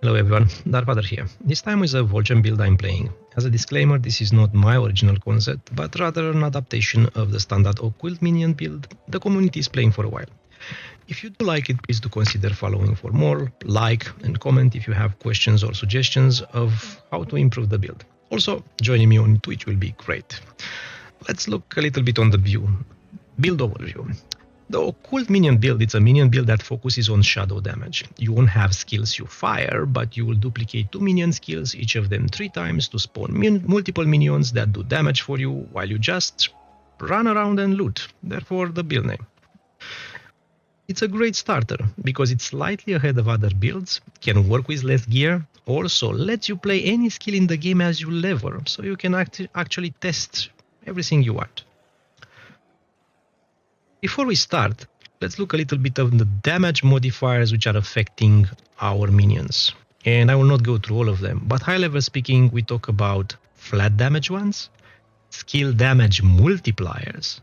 Hello everyone, Darkfather here. This time with a Wolcen build I'm playing. As a disclaimer, this is not my original concept, but rather an adaptation of the standard Ocult minion build the community is playing for a while. If you do like it, please do consider following for more, like and comment if you have questions or suggestions of how to improve the build. Also, joining me on Twitch will be great. Let's look a little bit on the build overview. The Occult minion build, it's a minion build that focuses on shadow damage. You won't have skills you fire, but you will duplicate 2 minion skills, each of them 3 times, to spawn multiple minions that do damage for you while you just run around and loot. Therefore, the build name. It's a great starter because it's slightly ahead of other builds, can work with less gear, also lets you play any skill in the game as you level, so you can actually test everything you want. Before we start, let's look a little bit of the damage modifiers which are affecting our minions. And I will not go through all of them, but high level speaking, we talk about flat damage ones, skill damage multipliers,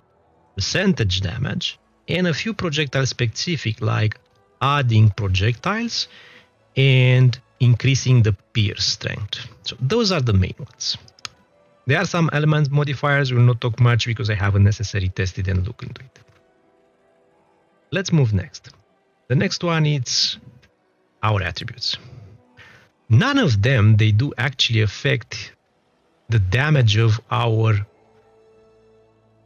percentage damage, and a few projectile specific like adding projectiles and increasing the pierce strength. So those are the main ones. There are some element modifiers, we will not talk much because I haven't necessarily tested and looked into it. Let's move next. The next one is our attributes. None of them, they do actually affect the damage of our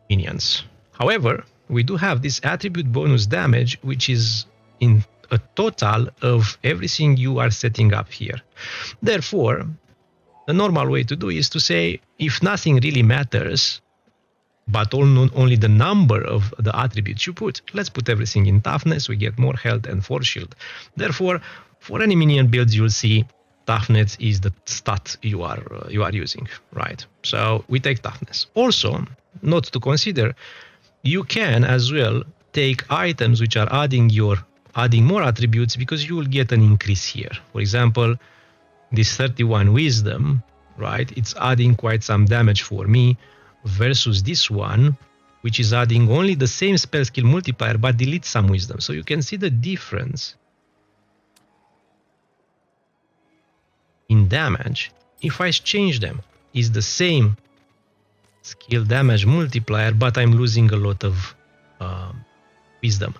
minions. However, we do have this attribute bonus damage, which is in a total of everything you are setting up here. Therefore, the normal way to do is to say, if nothing really matters, but only the number of the attributes you put, let's put everything in toughness, we get more health and force shield. Therefore, for any minion builds, you'll see toughness is the stat you are using, right? So we take toughness. Also, not to consider, you can as well take items which are adding more attributes because you will get an increase here. For example, this 31 wisdom, right? It's adding quite some damage for me, versus this one, which is adding only the same spell skill multiplier but deletes some wisdom. So you can see the difference in damage. If I change them, is the same skill damage multiplier, but I'm losing a lot of wisdom.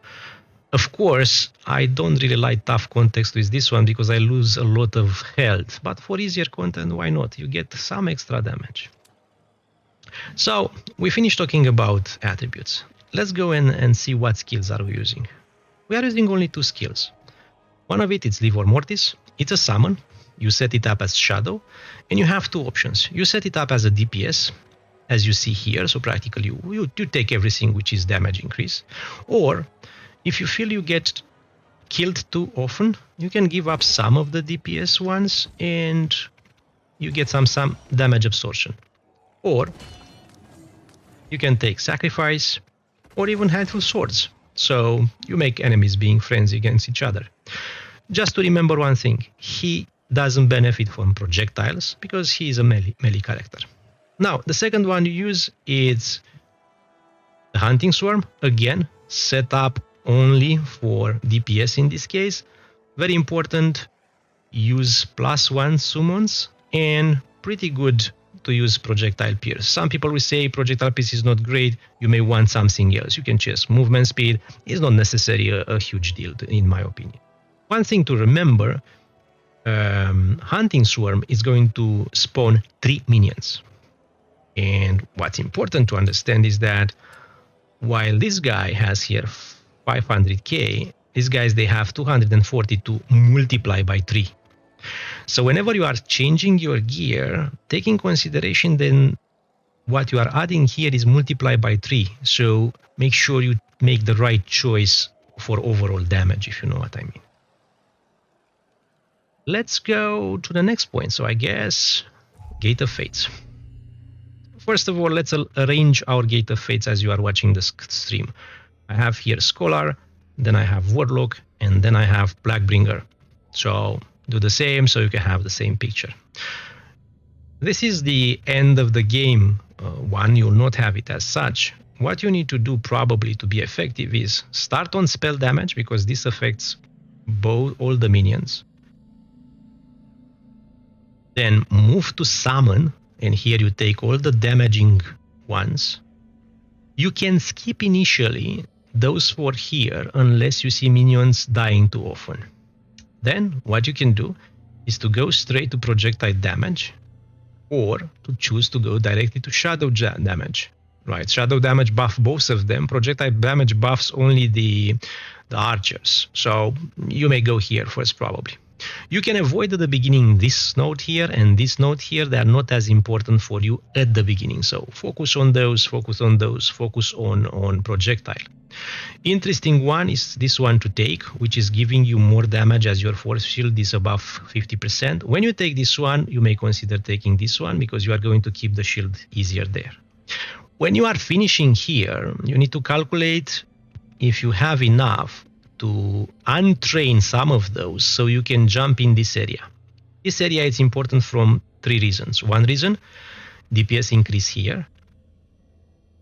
Of course, I don't really like tough context with this one because I lose a lot of health, but for easier content, why not? You get some extra damage. So we finished talking about attributes. Let's go in and see what skills are we using. We are using only 2 skills. One of it is Livor Mortis. It's a summon. You set it up as shadow, and you have 2 options. You set it up as a DPS, as you see here. So practically you take everything which is damage increase. Or if you feel you get killed too often, you can give up some of the DPS ones and you get some damage absorption. Or you can take sacrifice or even handful swords. So you make enemies being friends against each other. Just to remember one thing, he doesn't benefit from projectiles because he is a melee character. Now, the second one you use is the hunting swarm. Again, set up only for DPS in this case. Very important, use +1 summons and pretty good to use projectile pierce. Some people will say projectile pierce is not great, you may want something else. You can choose movement speed. It's not necessarily a huge deal in my opinion. One thing to remember, hunting swarm is going to spawn 3 minions. And what's important to understand is that while this guy has here 500k, these guys, they have 242 multiplied by 3. So whenever you are changing your gear, take in consideration then what you are adding here is multiplied by 3. So make sure you make the right choice for overall damage, if you know what I mean. Let's go to the next point. So I guess Gate of Fates. First of all, let's arrange our Gate of Fates as you are watching the stream. I have here Scholar, then I have Warlock, and then I have Blackbringer. So do the same so you can have the same picture. This is the end of the game one, you'll not have it as such. What you need to do probably to be effective is start on spell damage because this affects all the minions. then move to summon, and here you take all the damaging ones. You can skip initially those 4 here unless you see minions dying too often. Then what you can do is to go straight to projectile damage, or to choose to go directly to shadow damage. Right, shadow damage buff both of them. Projectile damage buffs only the archers. So you may go here first probably. You can avoid at the beginning this node here and this node here. They are not as important for you at the beginning. So focus on those, focus on those, focus on projectile. Interesting one is this one to take, which is giving you more damage as your force shield is above 50%. When you take this one, you may consider taking this one because you are going to keep the shield easier there. When you are finishing here, you need to calculate if you have enough to untrain some of those so you can jump in this area. This area is important from 3 reasons. One reason, DPS increase here,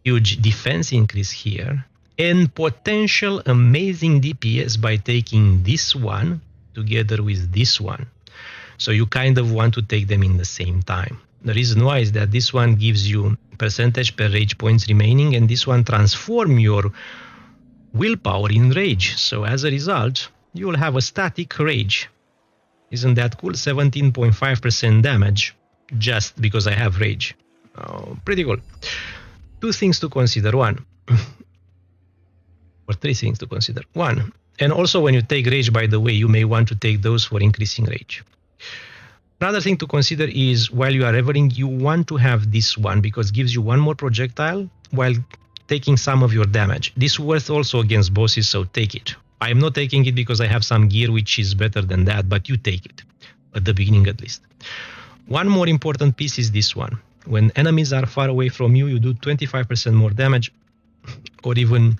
huge defense increase here, and potential amazing DPS by taking this one together with this one. So you kind of want to take them in the same time. The reason why is that this one gives you percentage per rage points remaining, and this one transforms your willpower in rage. So as a result, you will have a static rage. Isn't that cool? 17.5% damage just because I have rage. Oh, pretty cool. 2 things to consider. One, or 3 things to consider. One, and also when you take rage, by the way, you may want to take those for increasing rage. Another thing to consider is while you are revering, you want to have this one because it gives you 1 more projectile while taking some of your damage. This works also against bosses, so take it. I am not taking it because I have some gear which is better than that, but you take it, at the beginning at least. One more important piece is this one. When enemies are far away from you, you do 25% more damage, or even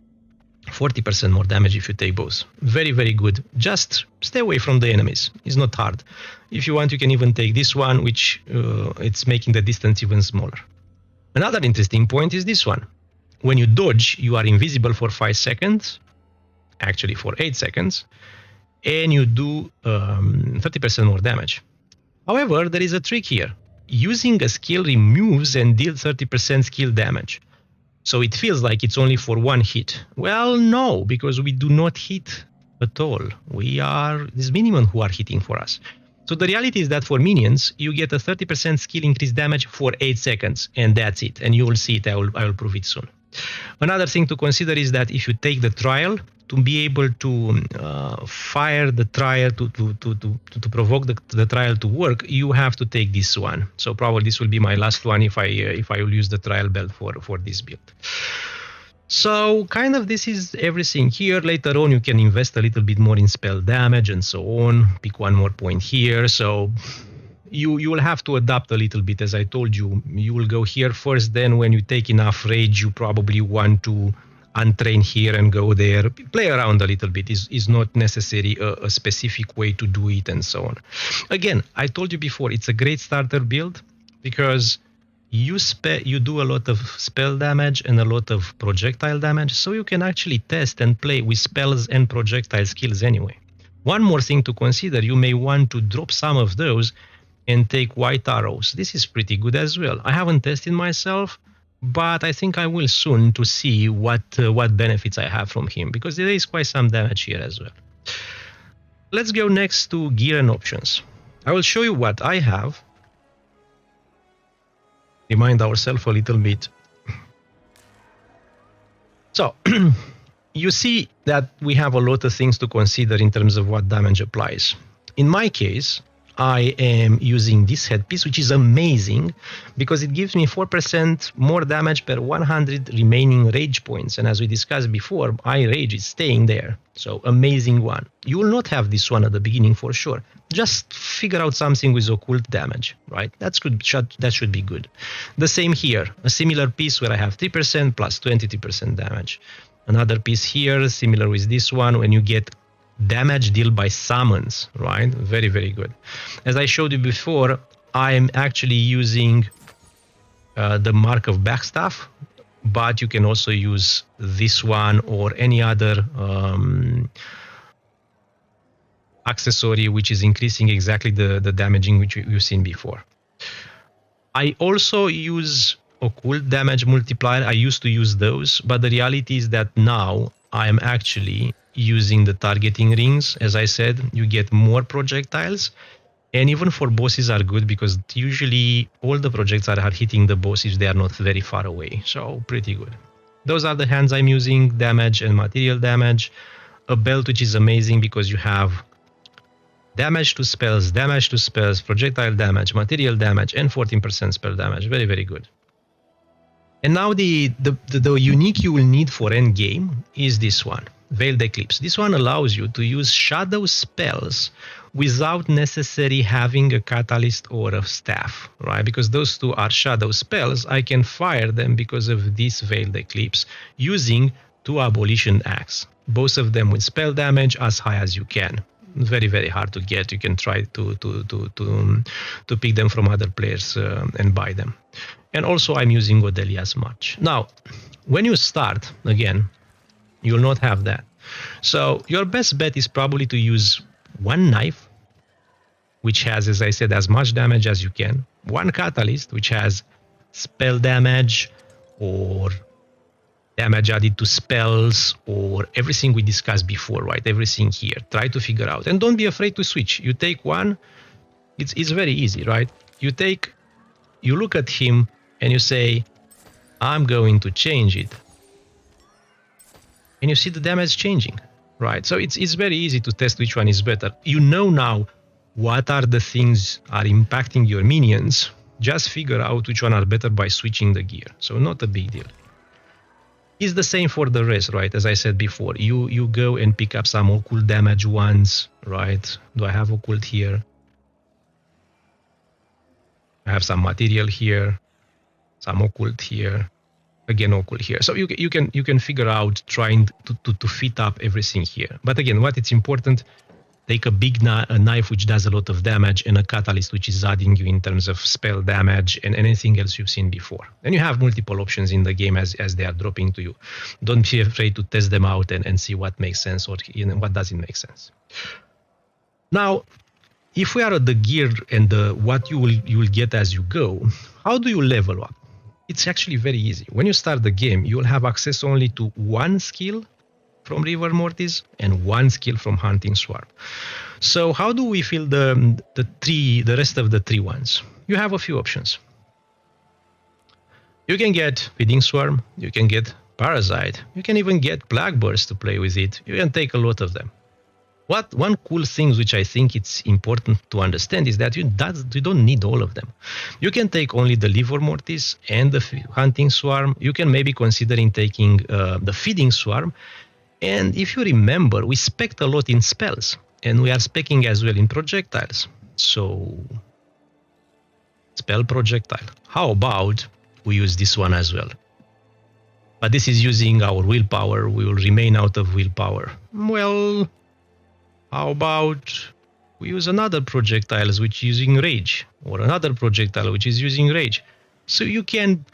40% more damage if you take both. Very, very good. Just stay away from the enemies. It's not hard. If you want, you can even take this one, which it's making the distance even smaller. Another interesting point is this one. When you dodge, you are invisible for 5 seconds, actually for 8 seconds, and you do 30% more damage. However, there is a trick here. Using a skill removes and deals 30% skill damage. So it feels like it's only for 1 hit. Well, no, because we do not hit at all. We are this minimum who are hitting for us. So the reality is that for minions, you get a 30% skill increase damage for 8 seconds, and that's it. And you will see it. I will prove it soon. Another thing to consider is that if you take the trial, to be able to fire the trial, to provoke the trial to work, you have to take this one. So probably this will be my last one if I will use the trial belt for this build. So kind of this is everything here. Later on you can invest a little bit more in spell damage and so on. Pick 1 more point here. So you will have to adapt a little bit. As I told you, you will go here first, then when you take enough rage, you probably want to untrain here and go there. Play around a little bit. Is not necessary a specific way to do it and so on. Again, I told you before, it's a great starter build because you do a lot of spell damage and a lot of projectile damage, so you can actually test and play with spells and projectile skills anyway. One more thing to consider, you may want to drop some of those and take white arrows. This is pretty good as well. I haven't tested myself, but I think I will soon to see what benefits I have from him, because there is quite some damage here as well. Let's go next to gear and options. I will show you what I have. Remind ourselves a little bit. So, you see that we have a lot of things to consider in terms of what damage applies. In my case, I am using this headpiece, which is amazing because it gives me 4% more damage per 100 remaining rage points. And as we discussed before, my rage is staying there. So amazing one. You will not have this one at the beginning for sure. Just figure out something with occult damage, right? That should be good. The same here, a similar piece where I have 3% plus 23% damage. Another piece here, similar with this one, when you get damage dealt by summons, right? Very, very good. As I showed you before, I am actually using the Mark of Backstaff, but you can also use this one or any other accessory which is increasing exactly the damaging which you've seen before. I also use Occult damage multiplier. I used to use those, but the reality is that now I am actually using the targeting rings. As I said, you get more projectiles, and even for bosses are good because usually all the projectiles are hitting the boss if they are not very far away. So pretty good. Those are the hands I'm using, damage and material damage. A belt which is amazing because you have damage to spells, projectile damage, material damage, and 14% spell damage. Very, very good. And now the unique you will need for endgame is this one, Veiled Eclipse. This one allows you to use shadow spells without necessarily having a catalyst or a staff, right? Because those two are shadow spells. I can fire them because of this Veiled Eclipse using 2 Abolition Axe. Both of them with spell damage as high as you can. Very, very hard to get. You can try to pick them from other players and buy them. And also I'm using Odelia's March. Now, when you start, again, you'll not have that. So your best bet is probably to use 1 knife, which has, as I said, as much damage as you can. 1 catalyst, which has spell damage or damage added to spells or everything we discussed before, right? Everything here. Try to figure out. And don't be afraid to switch. You take one. It's very easy, right? You look at him and you say, I'm going to change it. And you see the damage changing, right? So it's very easy to test which one is better. You know now what are the things are impacting your minions. Just figure out which one are better by switching the gear. So not a big deal. It's the same for the rest, right? As I said before, you go and pick up some occult damage ones, right? Do I have occult here? I have some material here, some occult here, again occult here. So you can figure out trying to fit up everything here. But again, what it's important, take a big knife which does a lot of damage and a catalyst which is adding you in terms of spell damage and anything else you've seen before. And you have multiple options in the game as they are dropping to you. Don't be afraid to test them out and see what makes sense or what doesn't make sense. Now, if we are at the gear and what you will get as you go, how do you level up? It's actually very easy. When you start the game, you will have access only to 1 skill from Rigor Mortis and 1 skill from Hunting Swarm. So how do we fill the rest of the 3 ones? You have a few options. You can get Feeding Swarm, you can get Parasite, you can even get Plague Burst to play with it. You can take a lot of them. One cool thing which I think it's important to understand is that you don't need all of them. You can take only the Rigor Mortis and the Hunting Swarm. You can maybe considering taking the Feeding Swarm. And if you remember, we spec'd a lot in spells, and we are spec'ing as well in projectiles. So, spell projectile. How about we use this one as well? But this is using our willpower. We will remain out of willpower. Well, how about we use another projectile which is using rage, or another projectile which is using rage? So you can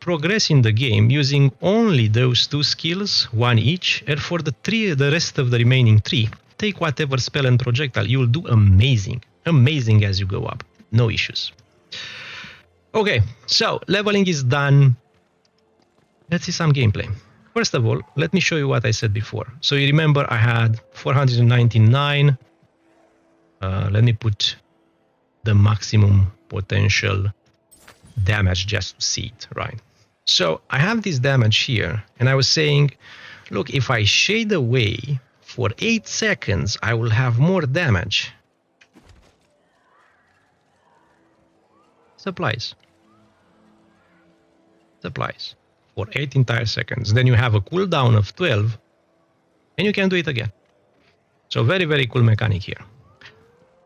progress in the game using only those 2 skills, 1 each, and for the rest of the remaining 3, take whatever spell and projectile. You will do amazing as you go up. No issues. Okay, so leveling is done. Let's see some gameplay. First of all, let me show you what I said before. So you remember I had 499. Let me put the maximum potential damage just to see it, right? So I have this damage here, and I was saying, look, if I shade away for 8 seconds, I will have more damage. Supplies. For 8 entire seconds. Then you have a cooldown of 12, and you can do it again. So very, very cool mechanic here.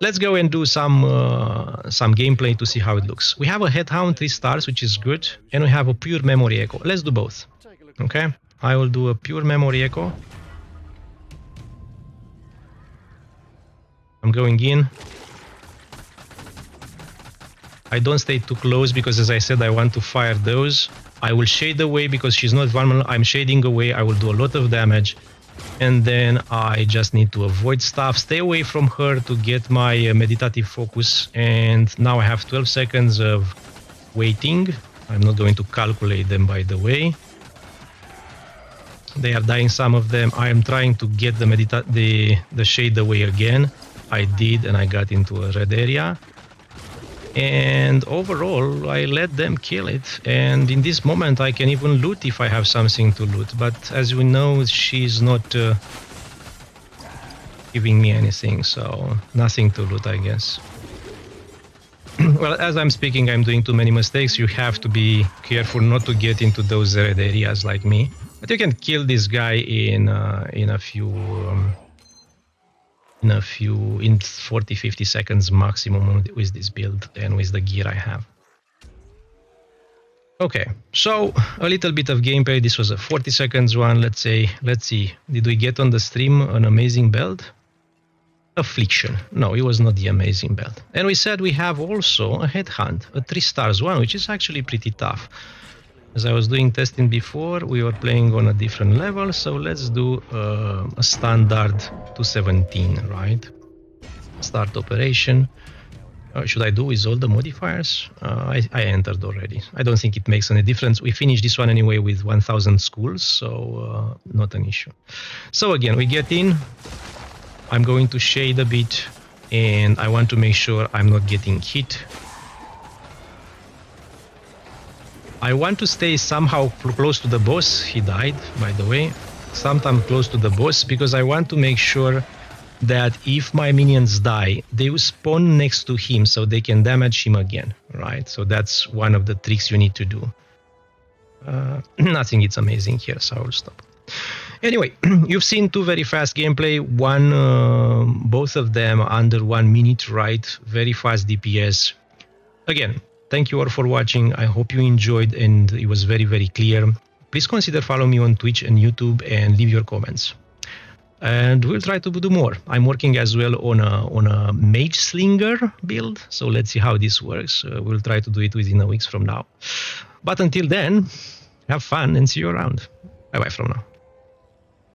Let's go and do some gameplay to see how it looks. We have a Headhunt 3 stars, which is good, and we have a pure memory echo. Let's do both. Okay, I will do a pure memory echo. I'm going in. I don't stay too close because, as I said, I want to fire those. I will shade away because she's not vulnerable. I'm shading away. I will do a lot of damage. And then I just need to avoid stuff, stay away from her to get my meditative focus. And now I have 12 seconds of waiting. I'm not going to calculate them, by the way. They are dying, some of them. I am trying to get the shade away again. I did, and I got into a red area. And overall, I let them kill it. And in this moment, I can even loot if I have something to loot. But as we know, she's not giving me anything, so nothing to loot, I guess. Well, as I'm speaking, I'm doing too many mistakes. You have to be careful not to get into those red areas like me. But you can kill this guy in a few... in 40-50 seconds maximum with this build and with the gear I have. Okay, so a little bit of gameplay. This was a 40 seconds one. Let's see, did we get on the stream an amazing build? Affliction. No, it was not the amazing build. And we said we have also a Headhunt, a 3 stars one, which is actually pretty tough. As I was doing testing before, we were playing on a different level, so let's do a standard 217, right? Start operation. Should I do with all the modifiers? I entered already. I don't think it makes any difference. We finished this one anyway with 1000 schools, so not an issue. So again, we get in. I'm going to shade a bit, and I want to make sure I'm not getting hit. I want to stay somehow close to the boss. He died, by the way. Sometime close to the boss, because I want to make sure that if my minions die, they will spawn next to him so they can damage him again, right? So that's one of the tricks you need to do. Nothing is amazing here, so I will stop. Anyway, you've seen 2 very fast gameplay. Both of them under 1 minute, right? Very fast DPS. Again, thank you all for watching. I hope you enjoyed and it was very, very clear. Please consider following me on Twitch and YouTube and leave your comments. And we'll try to do more. I'm working as well on a Mage Slinger build, so let's see how this works. We'll try to do it within a week from now. But until then, have fun and see you around. Bye-bye from now.